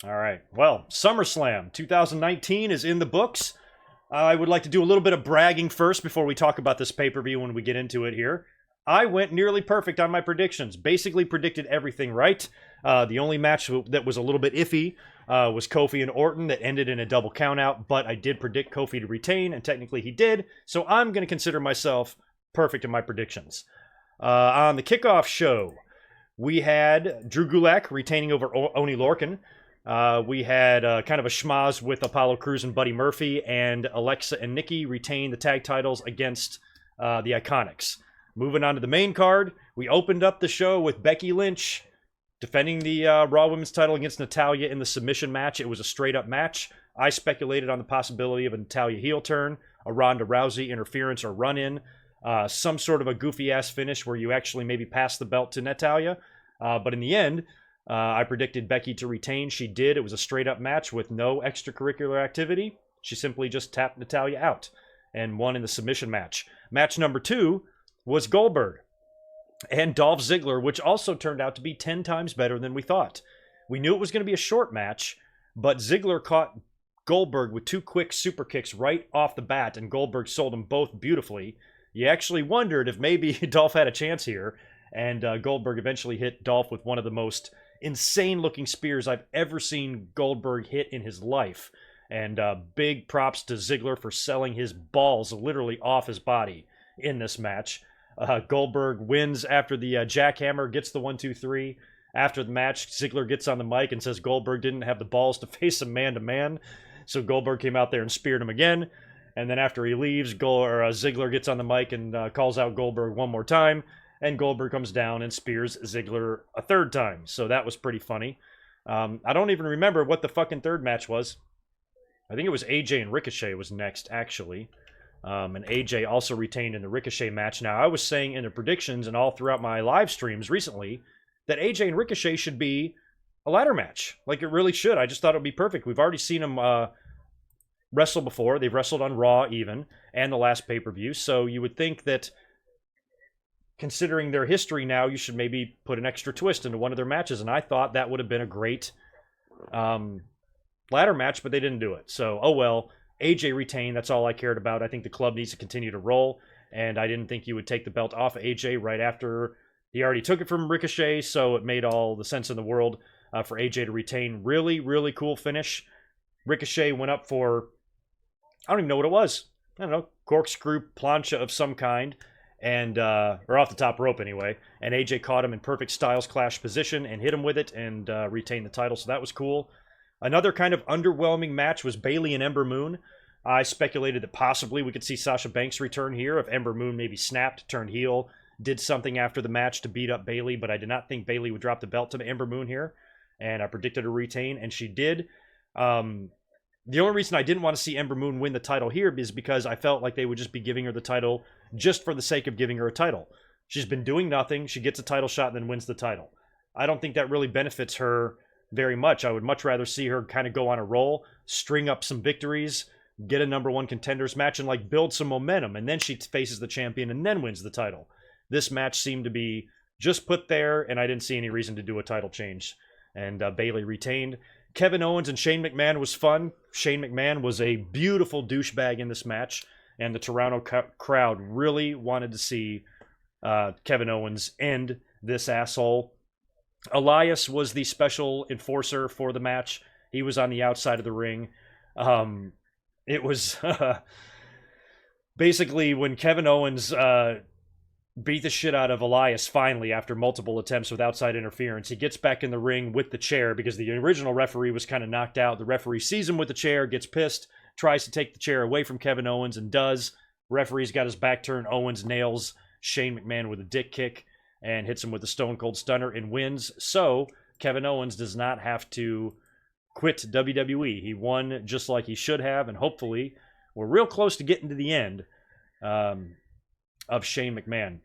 All right. Well, SummerSlam 2019 is in the books. I would like to do a little bit of bragging first before we talk about this pay-per-view when we get into it here. I went nearly perfect on my predictions. Basically predicted everything right. The only match that was a little bit iffy was Kofi and Orton that ended in a double countout, but I did predict Kofi to retain, and technically he did, so I'm going to consider myself perfect in my predictions. On the kickoff show, we had Drew Gulak retaining over Oni Lorcan. We had kind of a schmozz with Apollo Crews and Buddy Murphy, and Alexa and Nikki retain the tag titles against the Iconics. Moving on to the main card, we opened up the show with Becky Lynch defending the Raw Women's title against Natalya in the submission match. It was a straight-up match. I speculated on the possibility of a Natalya heel turn, a Ronda Rousey interference or run-in, some sort of a goofy-ass finish where you actually maybe pass the belt to Natalya. But in the end, I predicted Becky to retain. She did. It was a straight-up match with no extracurricular activity. She simply just tapped Natalya out and won in the submission match. Match number 2 was Goldberg and Dolph Ziggler, which also turned out to be 10 times better than we thought. We knew it was going to be a short match, but Ziggler caught Goldberg with 2 quick super kicks right off the bat, and Goldberg sold them both beautifully. You actually wondered if maybe Dolph had a chance here, and Goldberg eventually hit Dolph with one of the most insane-looking spears I've ever seen Goldberg hit in his life. And big props to Ziggler for selling his balls literally off his body in this match. Goldberg wins after the jackhammer, gets the 1-2-3. After the match, Ziggler gets on the mic and says Goldberg didn't have the balls to face him man-to-man. So Goldberg came out there and speared him again. And then after he leaves, Ziggler gets on the mic and calls out Goldberg one more time. And Goldberg comes down and spears Ziggler a third time. So that was pretty funny. I don't even remember what the fucking third match was. I think it was AJ and Ricochet was next, actually. And AJ also retained in the Ricochet match. Now, I was saying in the predictions and all throughout my live streams recently that AJ and Ricochet should be a ladder match. Like, it really should. I just thought it would be perfect. We've already seen them wrestle before. They've wrestled on Raw even, and the last pay-per-view. So you would think that, considering their history now, you should maybe put an extra twist into one of their matches. And I thought that would have been a great ladder match, but they didn't do it. So, oh well. AJ retained. That's all I cared about. I think the club needs to continue to roll, and I didn't think you would take the belt off of AJ right after he already took it from Ricochet, so it made all the sense in the world for AJ to retain. Really, really cool finish. Ricochet went up for, I don't even know what it was. I don't know, corkscrew plancha of some kind, and or off the top rope anyway, and AJ caught him in perfect Styles Clash position and hit him with it and retained the title, so that was cool. Another kind of underwhelming match was Bayley and Ember Moon. I speculated that possibly we could see Sasha Banks return here if Ember Moon maybe snapped, turned heel, did something after the match to beat up Bayley, but I did not think Bayley would drop the belt to Ember Moon here, and I predicted her retain, and she did. The only reason I didn't want to see Ember Moon win the title here is because I felt like they would just be giving her the title just for the sake of giving her a title. She's been doing nothing, she gets a title shot and then wins the title. I don't think that really benefits her very much. I would much rather see her kind of go on a roll, string up some victories, get a number 1 contenders match, and like build some momentum, and then she faces the champion and then wins the title. This match seemed to be just put there, and I didn't see any reason to do a title change. And Bayley retained. Kevin Owens and Shane McMahon was fun. Shane McMahon was a beautiful douchebag in this match, and the Toronto crowd really wanted to see Kevin Owens end this asshole. Elias was the special enforcer for the match. He was on the outside of the ring. It was basically when Kevin Owens beat the shit out of Elias finally after multiple attempts with outside interference. He gets back in the ring with the chair because the original referee was kind of knocked out. The referee sees him with the chair, gets pissed, tries to take the chair away from Kevin Owens and does. Referee's got his back turned. Owens nails Shane McMahon with a dick kick and hits him with a Stone Cold Stunner and wins. So Kevin Owens does not have to quit WWE. He won just like he should have, and hopefully we're real close to getting to the end of Shane McMahon.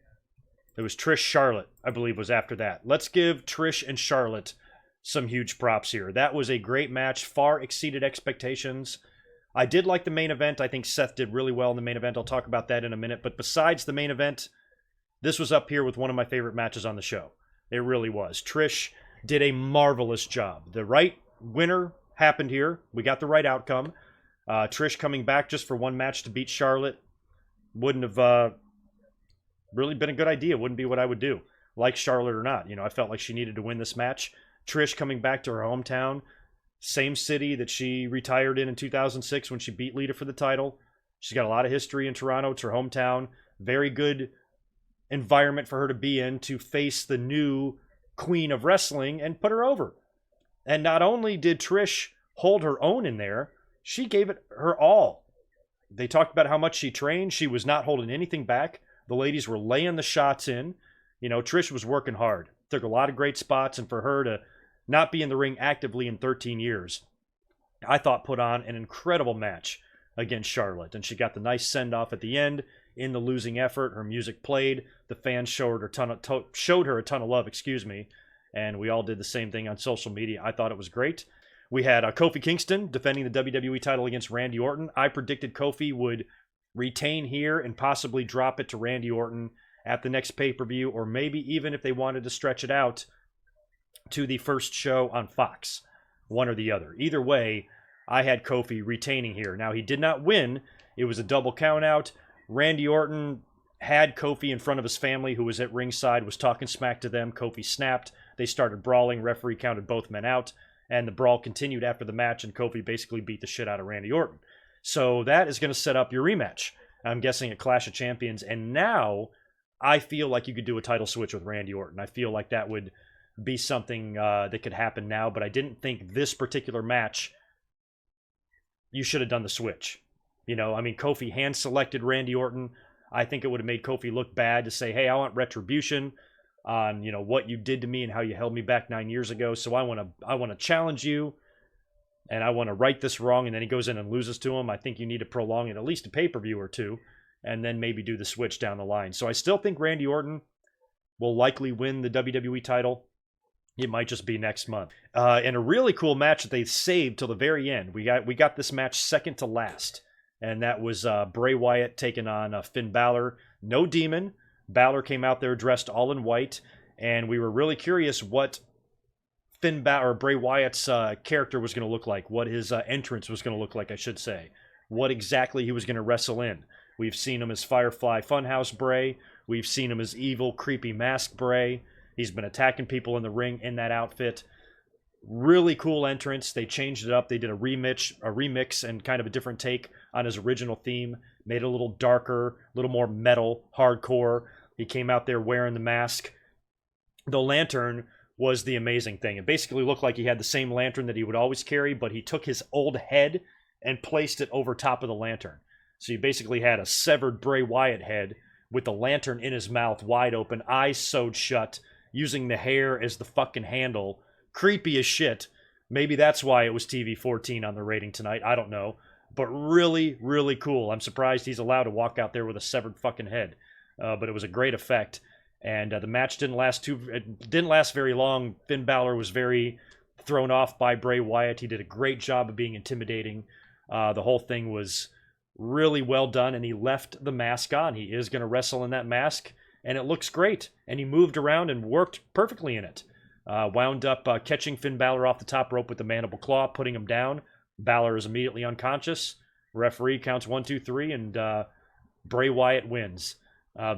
It was Trish Charlotte, I believe, was after that. Let's give Trish and Charlotte some huge props here. That was a great match, far exceeded expectations. I did like the main event. I think Seth did really well in the main event. I'll talk about that in a minute. But besides the main event, this was up here with one of my favorite matches on the show. It really was. Trish did a marvelous job. The right winner happened here. We got the right outcome. Trish coming back just for one match to beat Charlotte wouldn't have really been a good idea. Wouldn't be what I would do, like Charlotte or not. I felt like she needed to win this match. Trish coming back to her hometown, same city that she retired in 2006 when she beat Lita for the title. She's got a lot of history in Toronto. It's her hometown. Very good environment for her to be in to face the new queen of wrestling and put her over. And not only did Trish hold her own in there, she gave it her all. They talked about how much she trained. She was not holding anything back. The ladies were laying the shots in. Trish was working hard. Took a lot of great spots, and for her to not be in the ring actively in 13 years, I thought put on an incredible match against Charlotte. And she got the nice send-off at the end in the losing effort. Her music played. The fans showed her a ton of love, and we all did the same thing on social media. I thought it was great. We had Kofi Kingston defending the WWE title against Randy Orton. I predicted Kofi would retain here and possibly drop it to Randy Orton at the next pay-per-view, or maybe even if they wanted to stretch it out to the first show on Fox, one or the other. Either way, I had Kofi retaining here. Now, he did not win. It was a double count-out. Randy Orton had Kofi in front of his family, who was at ringside, was talking smack to them. Kofi snapped. They started brawling. Referee counted both men out, and the brawl continued after the match, and Kofi basically beat the shit out of Randy Orton. So that is going to set up your rematch, I'm guessing, at Clash of Champions. And now I feel like you could do a title switch with Randy Orton. I feel like that would be something that could happen now, but I didn't think this particular match you should have done the switch. Kofi hand-selected Randy Orton. I think it would have made Kofi look bad to say, hey, I want retribution on, what you did to me and how you held me back 9 years ago. So I want to challenge you, and I want to right this wrong. And then he goes in and loses to him. I think you need to prolong it at least a pay-per-view or two, and then maybe do the switch down the line. So I still think Randy Orton will likely win the WWE title. It might just be next month. And a really cool match that they saved till the very end. We got this match second to last, and that was Bray Wyatt taking on Finn Balor. No Demon. Balor came out there dressed all in white, and we were really curious what Bray Wyatt's character was going to look like, what his entrance was going to look like, I should say, what exactly he was going to wrestle in. We've seen him as Firefly Funhouse Bray. We've seen him as evil, creepy mask Bray. He's been attacking people in the ring in that outfit. Really cool entrance. They changed it up. They did a remix and kind of a different take on his original theme. Made it a little darker, a little more metal, hardcore. He came out there wearing the mask. The lantern was the amazing thing. It basically looked like he had the same lantern that he would always carry, but he took his old head and placed it over top of the lantern. So you basically had a severed Bray Wyatt head with the lantern in his mouth wide open, eyes sewed shut, using the hair as the fucking handle. Creepy as shit. Maybe that's why it was TV 14 on the rating tonight. I don't know. But really, really cool. I'm surprised he's allowed to walk out there with a severed fucking head. But it was a great effect. And the match didn't last very long. Finn Balor was very thrown off by Bray Wyatt. He did a great job of being intimidating. The whole thing was really well done, and he left the mask on. He is going to wrestle in that mask, and it looks great. And he moved around and worked perfectly in it. Wound up catching Finn Balor off the top rope with the mandible claw, putting him down. Balor is immediately unconscious. Referee counts 1, 2, 3, and Bray Wyatt wins.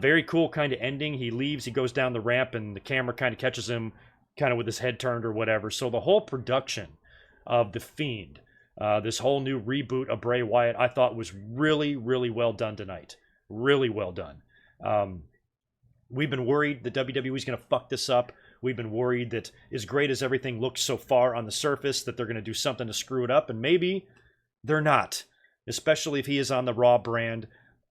Very cool kind of ending. He leaves, he goes down the ramp, and the camera kind of catches him kind of with his head turned or whatever. So the whole production of The Fiend, this whole new reboot of Bray Wyatt, I thought was really, really well done tonight. Really well done. We've been worried that WWE's going to fuck this up. We've been worried that as great as everything looks so far on the surface, that they're going to do something to screw it up, and maybe they're not, especially if he is on the Raw brand.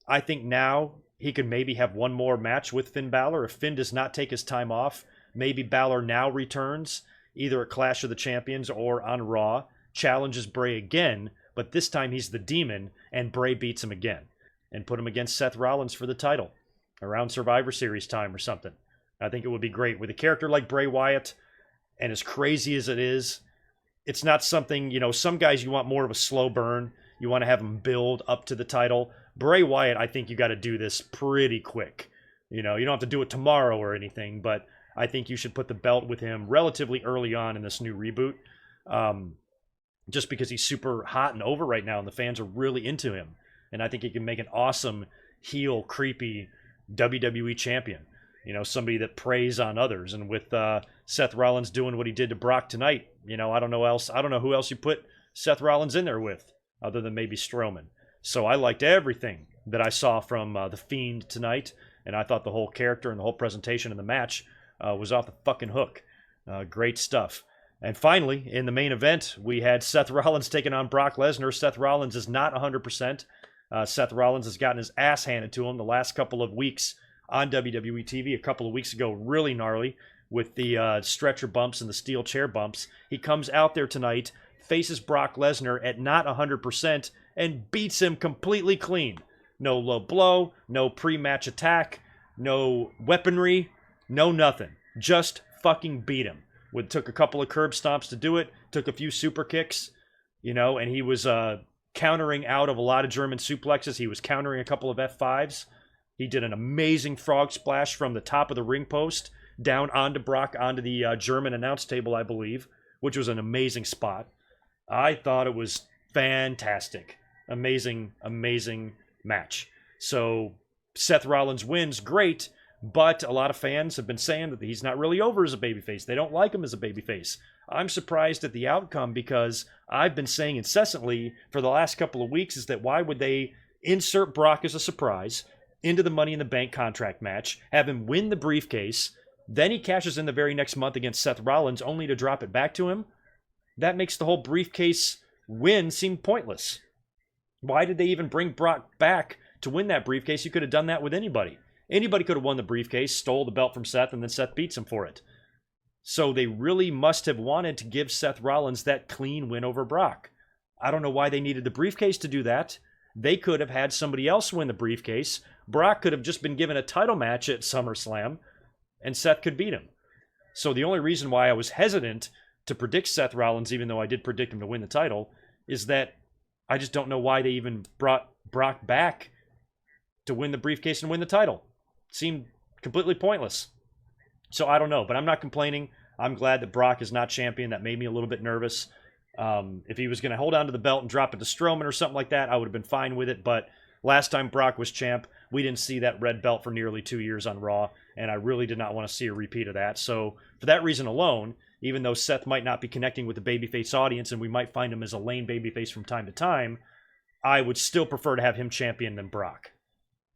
I think now he could maybe have one more match with Finn Balor. If Finn does not take his time off, maybe Balor now returns, either at Clash of the Champions or on Raw, challenges Bray again, but this time he's the Demon, and Bray beats him again, and put him against Seth Rollins for the title around Survivor Series time or something. I think it would be great. With a character like Bray Wyatt, and as crazy as it is, it's not something, some guys you want more of a slow burn. You want to have them build up to the title. Bray Wyatt, I think you got to do this pretty quick. You don't have to do it tomorrow or anything, but I think you should put the belt with him relatively early on in this new reboot. just because he's super hot and over right now, and the fans are really into him. And I think he can make an awesome heel, creepy WWE champion. You know, somebody that preys on others. And with Seth Rollins doing what he did to Brock tonight, you know, I don't know who else you put Seth Rollins in there with, other than maybe Strowman. So I liked everything that I saw from The Fiend tonight, and I thought the whole character and the whole presentation of the match was off the fucking hook. Great stuff. And finally, in the main event, we had Seth Rollins taking on Brock Lesnar. Seth Rollins is not 100%. Seth Rollins has gotten his ass handed to him the last couple of weeks on WWE TV. A couple of weeks ago, really gnarly with the stretcher bumps and the steel chair bumps. He comes out there tonight, faces Brock Lesnar at not 100%, and beats him completely clean. No low blow, no pre-match attack, no weaponry, no nothing. Just fucking beat him. Took a couple of curb stomps to do it, took a few super kicks, you know, and he was countering out of a lot of German suplexes. He was countering a couple of F5s. He did an amazing frog splash from the top of the ring post down onto Brock, onto the German announce table, I believe, which was an amazing spot. I thought it was fantastic. Amazing, amazing match. So Seth Rollins wins, great, but a lot of fans have been saying that he's not really over as a babyface. They don't like him as a babyface. I'm surprised at the outcome, because I've been saying incessantly for the last couple of weeks is that why would they insert Brock as a surprise into the Money in the Bank contract match, have him win the briefcase, then he cashes in the very next month against Seth Rollins only to drop it back to him? That makes the whole briefcase win seem pointless. Why did they even bring Brock back to win that briefcase? You could have done that with anybody. Anybody could have won the briefcase, stole the belt from Seth, and then Seth beats him for it. So they really must have wanted to give Seth Rollins that clean win over Brock. I don't know why they needed the briefcase to do that. They could have had somebody else win the briefcase. Brock could have just been given a title match at SummerSlam, and Seth could beat him. So the only reason why I was hesitant to predict Seth Rollins, even though I did predict him to win the title, is that I just don't know why they even brought Brock back to win the briefcase and win the title. It seemed completely pointless. So I don't know, but I'm not complaining. I'm glad that Brock is not champion. That made me a little bit nervous. If he was going to hold on to the belt and drop it to Strowman or something like that, I would have been fine with it. But last time Brock was champ, we didn't see that red belt for nearly 2 years on Raw, and I really did not want to see a repeat of that. So for that reason alone, even though Seth might not be connecting with the babyface audience and we might find him as a lame babyface from time to time, I would still prefer to have him champion than Brock.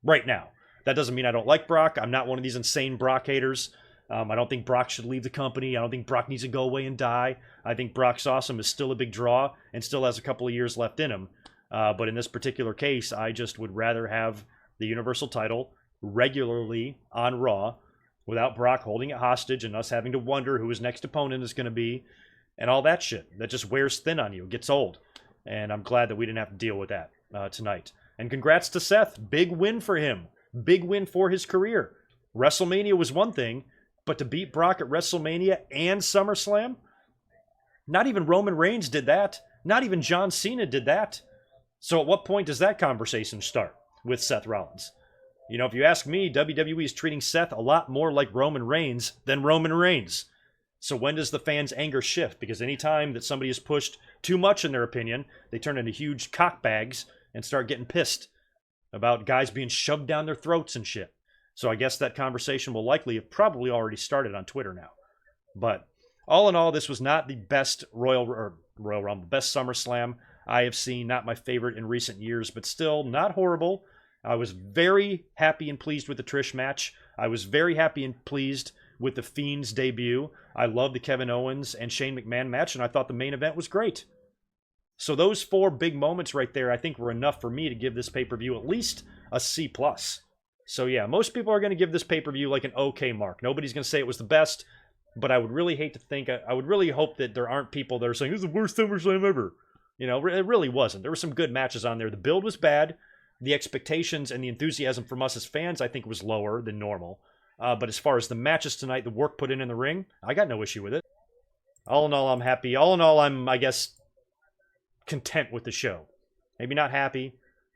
Right now. That doesn't mean I don't like Brock. I'm not one of these insane Brock haters. I don't think Brock should leave the company. I don't think Brock needs to go away and die. I think Brock's Awesome is still a big draw and still has a couple of years left in him. But in this particular case, I just would rather have the Universal title regularly on Raw without Brock holding it hostage and us having to wonder who his next opponent is going to be and all that shit. That just wears thin on you. It gets old. And I'm glad that we didn't have to deal with that tonight. And congrats to Seth. Big win for him. Big win for his career. WrestleMania was one thing, but to beat Brock at WrestleMania and SummerSlam? Not even Roman Reigns did that. Not even John Cena did that. So at what point does that conversation start with Seth Rollins? You know, if you ask me, WWE is treating Seth a lot more like Roman Reigns than Roman Reigns. So when does the fans' anger shift? Because anytime that somebody is pushed too much in their opinion, they turn into huge cockbags and start getting pissed about guys being shoved down their throats and shit. So I guess that conversation will likely have probably already started on Twitter now. But all in all, this was not the best Royal Rumble, best SummerSlam I have seen. Not my favorite in recent years, but still not horrible. I was very happy and pleased with the Trish match. I was very happy and pleased with the Fiend's debut. I loved the Kevin Owens and Shane McMahon match, and I thought the main event was great. So those 4 big moments right there, I think, were enough for me to give this pay-per-view at least a C+. So yeah, most people are going to give this pay-per-view like an okay mark. Nobody's going to say it was the best, but I would really hate to think, I would really hope that there aren't people that are saying, this is the worst SummerSlam ever. You know, it really wasn't. There were some good matches on there. The build was bad. The expectations and the enthusiasm from us as fans, I think, was lower than normal. But as far as the matches tonight, the work put in the ring, I got no issue with it. All in all, I'm happy. All in all, I'm, I guess, content with the show. Maybe not happy.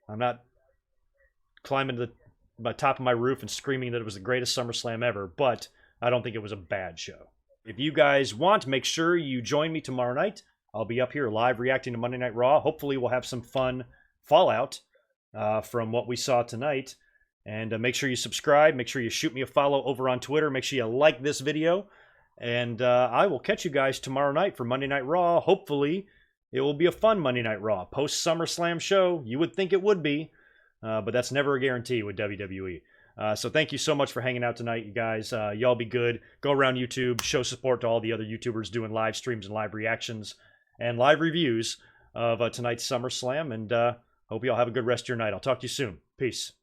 I'm not climbing to the top of my roof and screaming that it was the greatest SummerSlam ever, but I don't think it was a bad show. If you guys want, make sure you join me tomorrow night I'll be up here live reacting to Monday Night Raw. Hopefully we'll have some fun fallout from what we saw tonight. And make sure you subscribe. Make sure you shoot me a follow over on Twitter. Make sure you like this video. And I will catch you guys tomorrow night for Monday Night Raw. Hopefully it will be a fun Monday Night Raw. Post-SummerSlam show. You would think it would be. But that's never a guarantee with WWE. So thank you so much for hanging out tonight, you guys. Y'all be good. Go around YouTube. Show support to all the other YouTubers doing live streams and live reactions and live reviews of tonight's SummerSlam. And hope y'all have a good rest of your night. I'll talk to you soon. Peace.